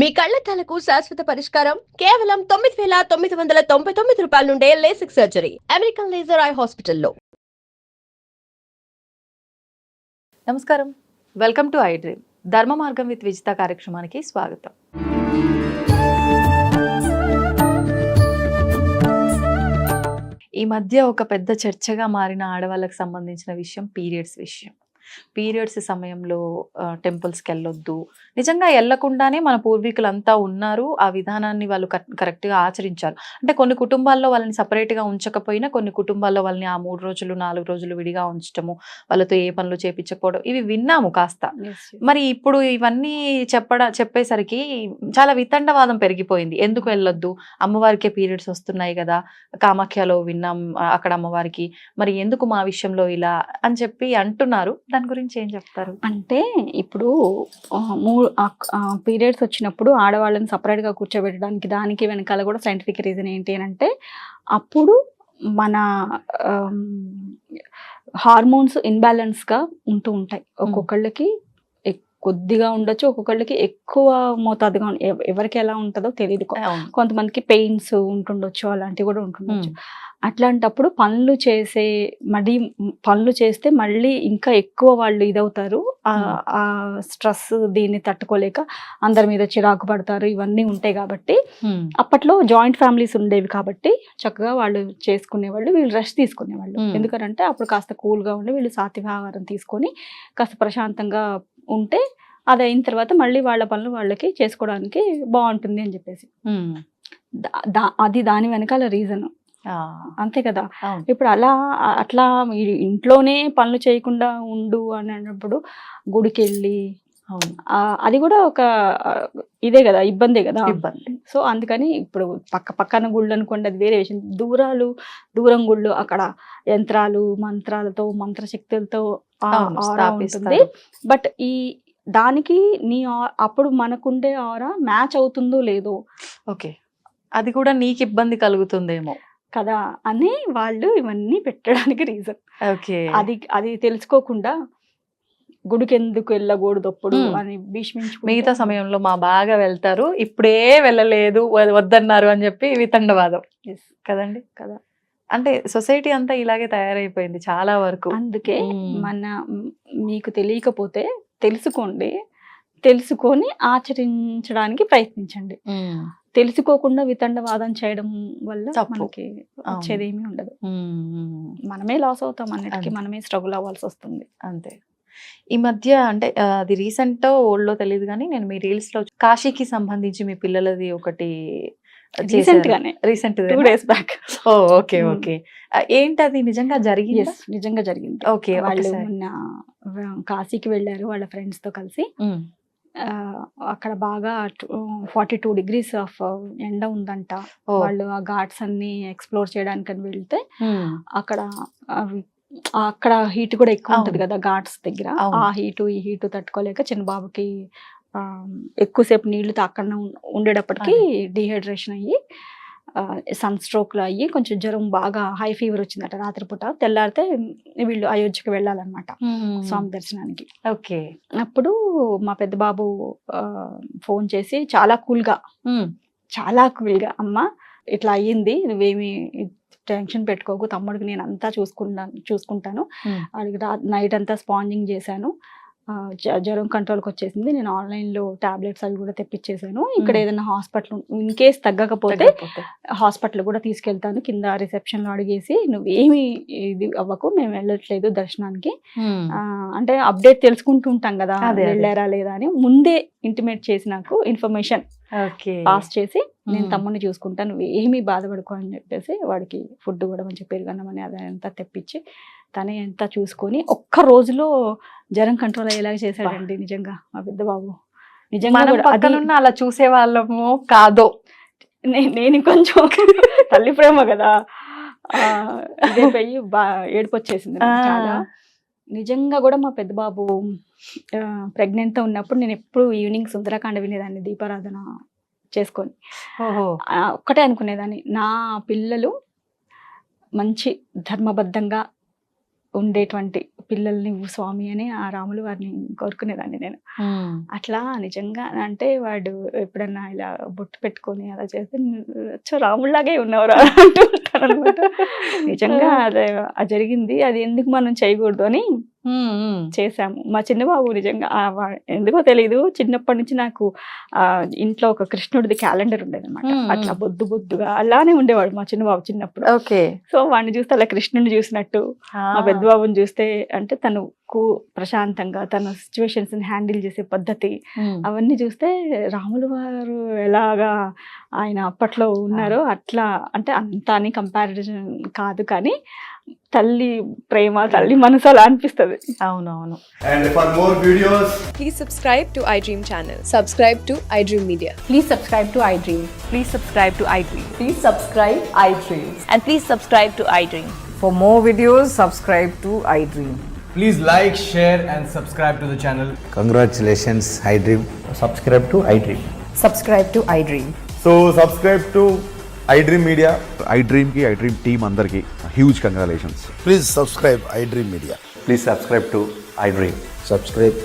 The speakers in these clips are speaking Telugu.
మీ కళ్లద్దాలకు శాశ్వత పరిష్కారం కేవలం 9,999 రూపాయల నుండే LASIK surgery American laser eye హాస్పిటల్లో. నమస్కారం, వెల్కమ్ టు ఐ డ్రీమ్. ధర్మ మార్గం విత్ విజిత కార్యక్రమానికి స్వాగతం. ఈ మధ్య ఒక పెద్ద చర్చగా మారిన ఆడవాళ్ళకి సంబంధించిన విషయం పీరియడ్స్ విషయం. పీరియడ్స్ సమయంలో టెంపుల్స్కి వెళ్ళొద్దు, నిజంగా వెళ్ళకుండానే మన పూర్వీకులంతా ఉన్నారు. ఆ విధానాన్ని వాళ్ళు కరెక్ట్గా ఆచరించారు. అంటే కొన్ని కుటుంబాల్లో వాళ్ళని సపరేట్గా ఉంచకపోయినా కొన్ని కుటుంబాల్లో వాళ్ళని ఆ 3 రోజులు 4 రోజులు విడిగా ఉంచటము, వాళ్ళతో ఏ పనులు చేపించకపోవడం, ఇవి విన్నాము కాస్త. మరి ఇప్పుడు ఇవన్నీ చెప్పేసరికి చాలా వితండవాదం పెరిగిపోయింది. ఎందుకు వెళ్ళొద్దు, అమ్మవారికే పీరియడ్స్ వస్తున్నాయి కదా, కామాఖ్యలో విన్నాం అక్కడ అమ్మవారికి, మరి ఎందుకు మా విషయంలో ఇలా అని చెప్పి అంటున్నారు. దాని గురించి ఏం చెప్తారు? అంటే ఇప్పుడు పీరియడ్స్ వచ్చినప్పుడు ఆడవాళ్ళని సపరేట్గా కూర్చోబెట్టడానికి దానికి వెనకాల కూడా సైంటిఫిక్ రీజన్ ఏంటి అని అంటే, అప్పుడు మన హార్మోన్స్ ఇన్బ్యాలెన్స్గా ఉంటూ ఉంటాయి. ఒక్కొక్కళ్ళకి కొద్దిగా ఉండొచ్చు, ఒక్కొక్కళ్ళకి ఎక్కువ మోతాదుగా ఎవరికి ఎలా ఉంటుందో తెలియదు. కొంతమందికి పెయిన్స్ ఉంటుండొచ్చు, అలాంటివి కూడా ఉంటుండొచ్చు. అట్లాంటప్పుడు పనులు చేస్తే మళ్ళీ ఇంకా ఎక్కువ వాళ్ళు ఇదవుతారు. ఆ స్ట్రెస్ దీన్ని తట్టుకోలేక అందరి మీద చిరాకు పడతారు. ఇవన్నీ ఉంటాయి కాబట్టి అప్పట్లో జాయింట్ ఫ్యామిలీస్ ఉండేవి కాబట్టి చక్కగా వాళ్ళు చేసుకునేవాళ్ళు, వీళ్ళు రెస్ట్ తీసుకునేవాళ్ళు. ఎందుకంటే అప్పుడు కాస్త కూల్గా ఉండి వీళ్ళు సాత్వికాహారం తీసుకొని కాస్త ప్రశాంతంగా ఉంటే అది అయిన తర్వాత మళ్ళీ వాళ్ళ పనులు వాళ్ళకి చేసుకోవడానికి బాగుంటుంది అని చెప్పేసి అది దాని వెనకాల రీజన్. అంతే కదా. ఇప్పుడు అట్లా మీరు ఇంట్లోనే పనులు చేయకుండా ఉండు అని అన్నప్పుడు గుడికి వెళ్ళి అది కూడా ఒక ఇదే కదా, ఇబ్బందే కదా, ఇబ్బంది. సో అందుకని ఇప్పుడు పక్కన గుళ్ళు అనుకోండి, అది వేరే విషయం. దూరం గుళ్ళు, అక్కడ యంత్రాలు మంత్రాలతో మంత్రశక్తులతో ఉంటుంది. బట్ దానికి అప్పుడు మనకుండే ఆరా మ్యాచ్ అవుతుందో లేదో, ఓకే, అది కూడా నీకు ఇబ్బంది కలుగుతుందేమో కదా అని వాళ్ళు ఇవన్నీ పెట్టడానికి రీజన్. ఓకే, అది తెలుసుకోకుండా గుడికి ఎందుకు వెళ్ళకూడదు అప్పుడు అని భీష్మించు. మిగతా సమయంలో బాగా వెళ్తారు, ఇప్పుడే వెళ్ళలేదు వద్దన్నారు అని చెప్పి వితండవాదం కదండి కదా. అంటే సొసైటీ అంతా ఇలాగే తయారైపోయింది చాలా వరకు. అందుకే మీకు తెలియకపోతే తెలుసుకోండి, తెలుసుకొని ఆచరించడానికి ప్రయత్నించండి. తెలుసుకోకుండా వితండవాదం చేయడం వల్ల మనకి వచ్చేదేమీ ఉండదు. మనమే లాస్ అవుతాం, అన్నిటికీ మనమే స్ట్రగుల్ అవ్వాల్సి వస్తుంది. అంతే. ఈ మధ్య అంటే అది రీసెంట్ ఓల్డ్ లో తెలియదు కానీ నేను మీ రీల్స్ లో కాశీకి సంబంధించి మీ పిల్లలది ఒకటి recent 2 days back. Okay okay, ఏంటది నిజంగా జరిగింది? నిజంగా జరిగింది. ఓకే, వాళ్ళు మొన్న కాశీకి వెళ్ళారు వాళ్ళ ఫ్రెండ్స్ తో కలిసి. అక్కడ బాగా 42 degrees ఆఫ్ ఎండ ఉందంట. వాళ్ళు ఆ ఘాట్స్ అన్ని ఎక్స్ప్లోర్ చేయడానికి అని వెళ్తే అక్కడ హీట్ కూడా ఎక్కువ ఉంటుంది కదా ఘాట్స్ దగ్గర. ఆ ఈ హీటు తట్టుకోలేక చిన్న బాబుకి ఎక్కువసేపు నీళ్లు తాకుండా ఉండేటప్పటికి డీహైడ్రేషన్ అయ్యి సన్ స్ట్రోక్లో అయ్యి కొంచెం జ్వరం, బాగా హై ఫీవర్ వచ్చిందట రాత్రిపూట. తెల్లారితే వీళ్ళు అయోధ్యకి వెళ్ళాలన్నమాట స్వామి దర్శనానికి. ఓకే, అప్పుడు మా పెద్ద బాబు ఫోన్ చేసి చాలా కూల్గా అమ్మ ఇట్లా అయ్యింది, నువ్వేమి టెన్షన్ పెట్టుకోకు, తమ్ముడికి నేను అంతా చూసుకుంటాను. వాడికి నైట్ అంతా స్పాంజింగ్ చేశాను, జ్వరం కంట్రోల్కి వచ్చేసింది, నేను ఆన్లైన్లో టాబ్లెట్స్ అవి కూడా తెప్పించేసాను. ఇక్కడ ఏదైనా హాస్పిటల్ ఇన్ కేస్ తగ్గకపోతే హాస్పిటల్ కూడా తీసుకెళ్తాను, కింద రిసెప్షన్లో అడిగేసి నువ్వేమి ఇది అవ్వకు, మేము వెళ్ళట్లేదు దర్శనానికి. అంటే అప్డేట్ తెలుసుకుంటూ ఉంటాం కదా వెళ్ళారా లేదా అని, ముందే ఇంటిమేట్ చేసి నాకు ఇన్ఫర్మేషన్ పాస్ చేసి నేను తమ్ముడిని చూసుకుంటాను, నువ్వు ఏమీ బాధపడుకో అని చెప్పేసి వాడికి ఫుడ్ కూడా మంచి పెరుగన్నమని అదంతా తెప్పించి తనే అంతా చూసుకొని ఒక్క రోజులో జ్వరం కంట్రోల్ అయ్యేలాగా చేశాడండి. నిజంగా మా పెద్ద బాబు నిజంగా అలా చూసే వాళ్ళము కాదో, నేను కొంచెం తల్లి ప్రేమ కదా ఇదే పోయి ఏడుపు వచ్చేసింది చాలా. నిజంగా కూడా మా పెద్ద బాబు ప్రెగ్నెంట్తో ఉన్నప్పుడు నేను ఎప్పుడు ఈవినింగ్ సుందరకాండ వినేదాన్ని దీపారాధన చేసుకొని. ఒక్కటే అనుకునేదాన్ని, నా పిల్లలు మంచి ధర్మబద్ధంగా ఉండేటువంటి పిల్లల్ని ఇవ్వు స్వామి అని ఆ రాములు వారిని కోరుకునేదాన్ని నేను. అట్లా నిజంగా అంటే వాడు ఎప్పుడన్నా ఇలా బొట్టు పెట్టుకొని అలా చేస్తే "అచ్చో, రాముడిలాగే ఉన్నవరా" అంటూ ఉంటాను అనమాట. నిజంగా అది జరిగింది. అది ఎందుకు మనం చేయకూడదు అని చేశాము. మా చిన్న బాబు నిజంగా ఎందుకో తెలీదు, చిన్నప్పటి నుంచి నాకు ఇంట్లో ఒక కృష్ణుడిది క్యాలెండర్ ఉండేది అనమాట. అట్లా బొద్దు బొద్దుగా అలానే ఉండేవాడు మా చిన్న బాబు చిన్నప్పుడు. ఓకే. సో వాడిని చూస్తే అలా కృష్ణుడిని చూసినట్టు, మా పెద్ద బాబుని చూస్తే అంటే తను ప్రశాంతంగా తన సిచ్యువేషన్స్ ని హ్యాండిల్ చేసే పద్ధతి అవన్నీ చూస్తే రాములు వారు ఎలాగా ఆయన అప్పట్లో ఉన్నారో అట్లా, అంటే అంత అని కంపారిజన్ కాదు కానీ తల్లి ప్రేమ, తల్లి మనసు అలా అనిపిస్తుంది. అవునవును. And for more videos, Please subscribe to iDream channel. Subscribe to iDream Media. Please subscribe to iDream. Please subscribe to iDream. Please subscribe iDream. And please subscribe to iDream. For more videos, subscribe to iDream. please like, share, and subscribe to the channel. Congratulations, iDream. Subscribe to iDream. Subscribe to iDream. So subscribe to iDream Media. iDream की iDream team अंदर की huge congratulations. Please subscribe iDream Media. Please subscribe to iDream. Subscribe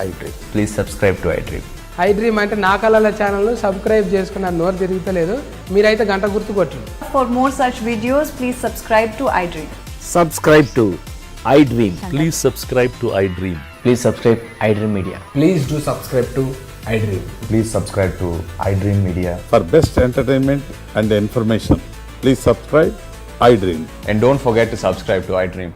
iDream. Please subscribe to iDream. iDream అంటే నా కళల ఛానల్ సబ్స్క్రైబ్ చేసుకున్న నోరు తిరుగుతలేదు, మీరైతే గంట గుర్తు కొట్టండి. For more such videos, please subscribe to iDream. Subscribe to iDream. Please subscribe to iDream. Please subscribe iDream Media. Please do subscribe to iDream. Please subscribe to iDream Media. For best entertainment and information, please subscribe iDream. And don't forget to subscribe to iDream.